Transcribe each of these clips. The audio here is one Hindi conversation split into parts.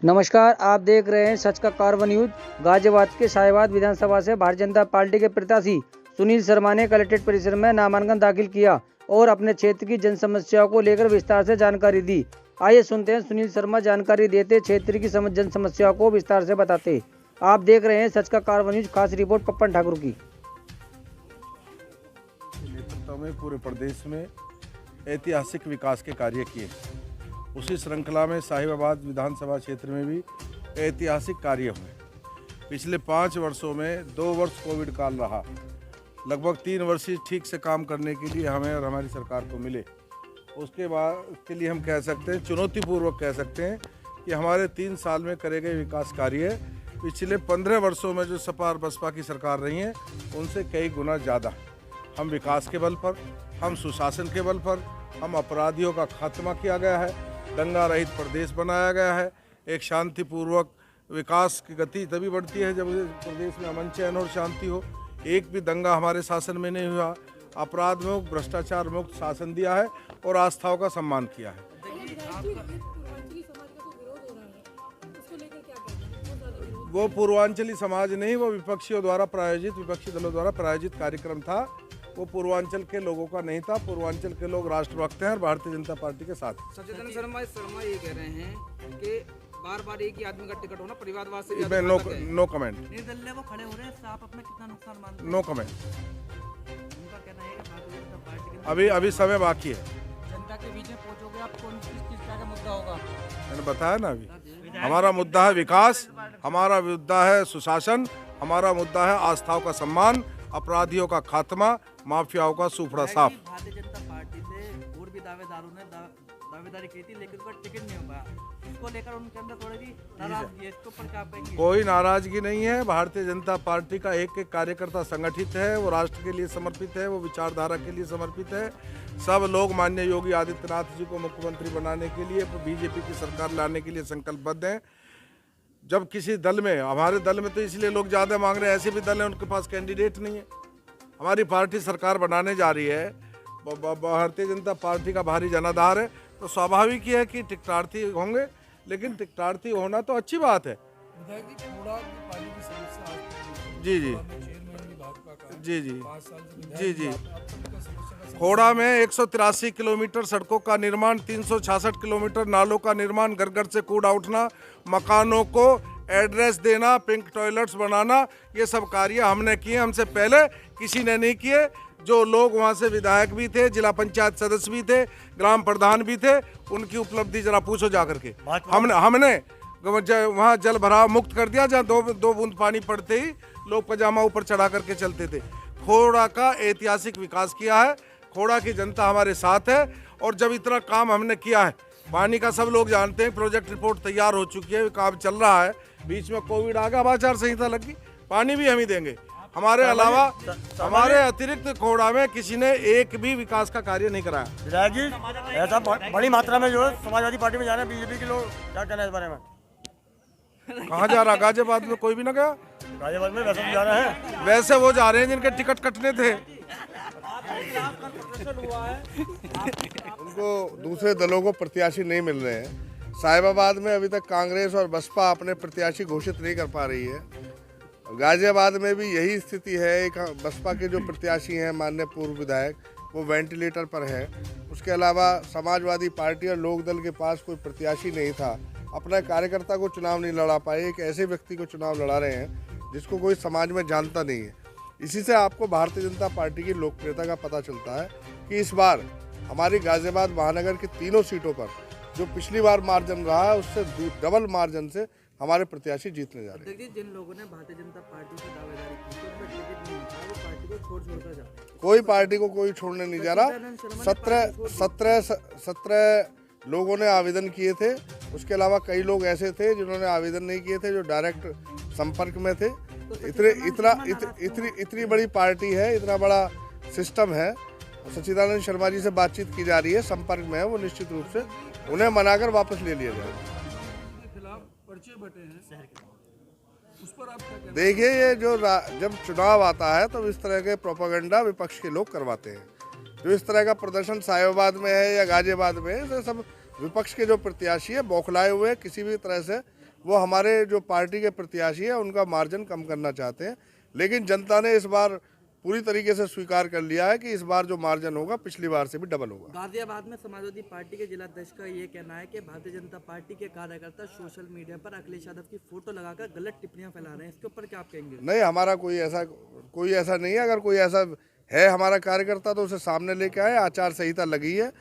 नमस्कार, आप देख रहे हैं सच का कारवा न्यूज। गाजियाबाद के शाहीबाद विधानसभा से भारतीय जनता पार्टी के प्रत्याशी सुनील शर्मा ने कलेक्ट्रेट परिसर में नामांकन दाखिल किया और अपने क्षेत्र की जन समस्याओं को लेकर विस्तार से जानकारी दी। आइए सुनते हैं सुनील शर्मा जानकारी देते, क्षेत्र की जन समस्याओं को विस्तार से बताते। आप देख रहे हैं सच का कारवा न्यूज। खास रिपोर्ट पप्पन ठाकुर की। नेतृत्व में पूरे प्रदेश में ऐतिहासिक विकास के कार्य किए। उसी श्रृंखला में शाहीबाद विधानसभा क्षेत्र में भी ऐतिहासिक कार्य हुए। पिछले 5 वर्षों में 2 वर्ष कोविड काल रहा। लगभग 3 वर्ष ठीक से काम करने के लिए हमें और हमारी सरकार को मिले। उसके बाद के लिए हम कह सकते हैं, चुनौतीपूर्वक कह सकते हैं कि हमारे 3 साल में करे गए विकास कार्य पिछले 15 वर्षों में जो सपा और बसपा की सरकार रही है उनसे कई गुना ज़्यादा। हम विकास के बल पर, हम सुशासन के बल पर, हम अपराधियों का खात्मा किया गया है, दंगा रहित प्रदेश बनाया गया है। एक शांतिपूर्वक विकास की गति तभी बढ़ती है जब प्रदेश में अमन, चैन और शांति हो। एक भी दंगा हमारे शासन में नहीं हुआ। अपराध मुक्त, भ्रष्टाचार मुक्त शासन दिया है और आस्थाओं का सम्मान किया है। वो पूर्वांचली समाज नहीं, वो विपक्षी दलों द्वारा प्रायोजित कार्यक्रम था। वो पूर्वांचल के लोगों का नहीं था। पूर्वांचल के लोग राष्ट्रभक्त हैं और भारतीय जनता पार्टी के साथ। सचेतन शर्मा ये कह रहे हैं कि बार-बार एक ही आदमी का टिकट होना परिवारवाद से नो कमेंट। निर्दलीय वो खड़े हो रहे हैं, आप अपना कितना नुकसान मानते हैं? No comment. उनका कहना है कि भारतीय जनता पार्टी के अभी समय बाकी है। जनता के बीच में पहुंचोगे आप, कौन किस चीज का मुद्दा होगा? मैंने बताया ना, अभी हमारा मुद्दा है विकास, हमारा मुद्दा है सुशासन, हमारा मुद्दा है आस्थाओं का सम्मान, अपराधियों का खात्मा, माफियाओं का सूफड़ा साफ। भारतीय जनता पार्टी से और भी दावेदारों ने दावेदारी की थी, लेकिन उनका टिकट नहीं हो पाया। इसको लेकर उनके अंदर थोड़ी सी नाराजगी है। इसके ऊपर क्या कहेंगे? कोई नाराजगी नहीं है। भारतीय जनता पार्टी का एक एक कार्यकर्ता संगठित है, वो राष्ट्र के लिए समर्पित है, वो विचारधारा के लिए समर्पित है। सब लोग माननीय योगी आदित्यनाथ जी को मुख्यमंत्री बनाने के लिए, बीजेपी की सरकार लाने के लिए संकल्पबद्ध हैं। जब किसी दल में, हमारे दल में तो इसलिए लोग ज़्यादा मांग रहे हैं, ऐसे भी दल हैं उनके पास कैंडिडेट नहीं है। हमारी पार्टी सरकार बनाने जा रही है, भारतीय जनता पार्टी का भारी जनाधार है, तो स्वाभाविक ही है कि टिकटार्थी होंगे। लेकिन टिकटार्थी होना तो अच्छी बात है। जी जी जी जी जी जी खोड़ा में 183 किलोमीटर सड़कों का निर्माण, 366 किलोमीटर नालों का निर्माण, घर घर से कूड़ा उठना, मकानों को एड्रेस देना, पिंक टॉयलेट्स बनाना, ये सब कार्य हमने किए। हमसे पहले किसी ने नहीं किए। जो लोग वहाँ से विधायक भी थे, जिला पंचायत सदस्य भी थे, ग्राम प्रधान भी थे, उनकी उपलब्धि जरा पूछो जा करके। हमने वहाँ जल भराव मुक्त कर दिया, जहाँ दो बूंद पानी पड़ते ही लोग पजामा ऊपर चढ़ा करके चलते थे। खोड़ा का ऐतिहासिक विकास किया है। खोड़ा की जनता हमारे साथ है। और जब इतना काम हमने किया है, पानी का सब लोग जानते हैं, प्रोजेक्ट रिपोर्ट तैयार हो चुकी है, काम चल रहा है। बीच में कोविड आ गया, आचार संहिता लग गई, पानी भी हम ही देंगे। हमारे अलावा हमारे अतिरिक्त खोड़ा में किसी ने एक भी विकास का कार्य नहीं कराया। विधायक जी, ऐसा बड़ी मात्रा में जो है समाजवादी पार्टी में जा रहे हैं बीजेपी के लोग, क्या कहना है इस बारे में? कहाँ जा रहा? गाजियाबाद में कोई भी ना गया। गाजियाबाद में वैसे जा रहे हैं, वैसे वो जा रहे हैं जिनके टिकट कटने थे। उनको दूसरे दलों को प्रत्याशी नहीं मिल रहे हैं। शाहीबाद में अभी तक कांग्रेस और बसपा अपने प्रत्याशी घोषित नहीं कर पा रही है। गाजियाबाद में भी यही स्थिति है। एक बसपा के जो प्रत्याशी हैं, माननीय पूर्व विधायक, वो वेंटिलेटर पर है। उसके अलावा समाजवादी पार्टी और लोकदल के पास कोई प्रत्याशी नहीं था। अपने कार्यकर्ता को चुनाव नहीं लड़ा पाए। एक ऐसे व्यक्ति को चुनाव लड़ा रहे हैं जिसको कोई समाज में जानता नहीं है। इसी से आपको भारतीय जनता पार्टी की लोकप्रियता का पता चलता है कि इस बार हमारी गाजियाबाद महानगर की 3 सीटों पर जो पिछली बार मार्जिन रहा है, उससे डबल मार्जिन से हमारे प्रत्याशी जीतने जा रहे हैं। देखिए, जिन लोगों ने भारतीय जनता पार्टी की दावेदारी की थी, उनका टिकट नहीं मिला, वो पार्टी को छोड़कर जा रहे हैं। कोई पार्टी को कोई छोड़ने नहीं जा रहा। 17 लोगों ने आवेदन किए थे। उसके अलावा कई लोग ऐसे थे जिन्होंने आवेदन नहीं किए थे, जो डायरेक्ट संपर्क में थे। इतनी बड़ी पार्टी है, इतना बड़ा सिस्टम है। सच्चिदानंद शर्मा जी से बातचीत की जा रही है, संपर्क में है वो। निश्चित रूप से उन्हें मनाकर वापस ले लिया जाएगा। देखिए, ये जो जब चुनाव आता है तो इस तरह के प्रोपेगेंडा विपक्ष के लोग करवाते हैं। जो इस तरह का प्रदर्शन शाहीबाद में है या गाजियाबाद में है, सब विपक्ष के जो प्रत्याशी है बौखलाए हुए, किसी भी तरह से वो हमारे जो पार्टी के प्रत्याशी है उनका मार्जिन कम करना चाहते हैं। लेकिन जनता ने इस बार पूरी तरीके से स्वीकार कर लिया है कि इस बार जो मार्जिन होगा पिछली बार से भी डबल होगा। गाजियाबाद में समाजवादी पार्टी के जिलाध्यक्ष का ये कहना है कि भारतीय जनता पार्टी के कार्यकर्ता सोशल मीडिया पर अखिलेश यादव की फोटो लगाकर गलत टिप्पणियां फैला रहे हैं, इसके ऊपर क्या आप कहेंगे? नहीं, हमारा कोई ऐसा नहीं है। अगर कोई ऐसा है हमारा कार्यकर्ता तो उसे सामने लेके आए। आचार संहिता लगी है।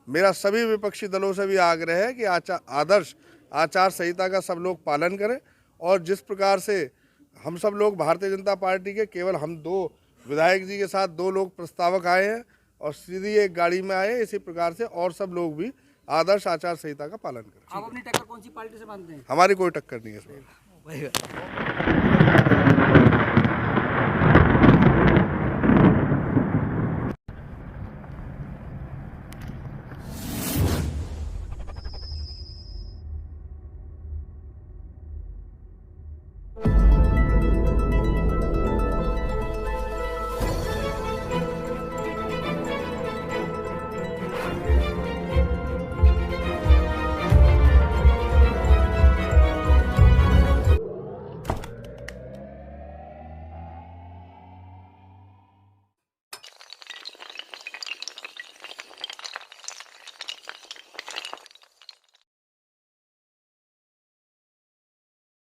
मेरा सभी विपक्षी दलों से भी आग्रह है कि आदर्श आचार संहिता का सब लोग पालन करें। और जिस प्रकार से हम सब लोग भारतीय जनता पार्टी के केवल हम 2 विधायक जी के साथ 2 लोग प्रस्तावक आए हैं और सीधी एक गाड़ी में आए, इसी प्रकार से और सब लोग भी आदर्श आचार संहिता का पालन करें। आप अपनी टक्कर कौन सी पार्टी से मानते हैं? हमारी कोई टक्कर नहीं है इसमें।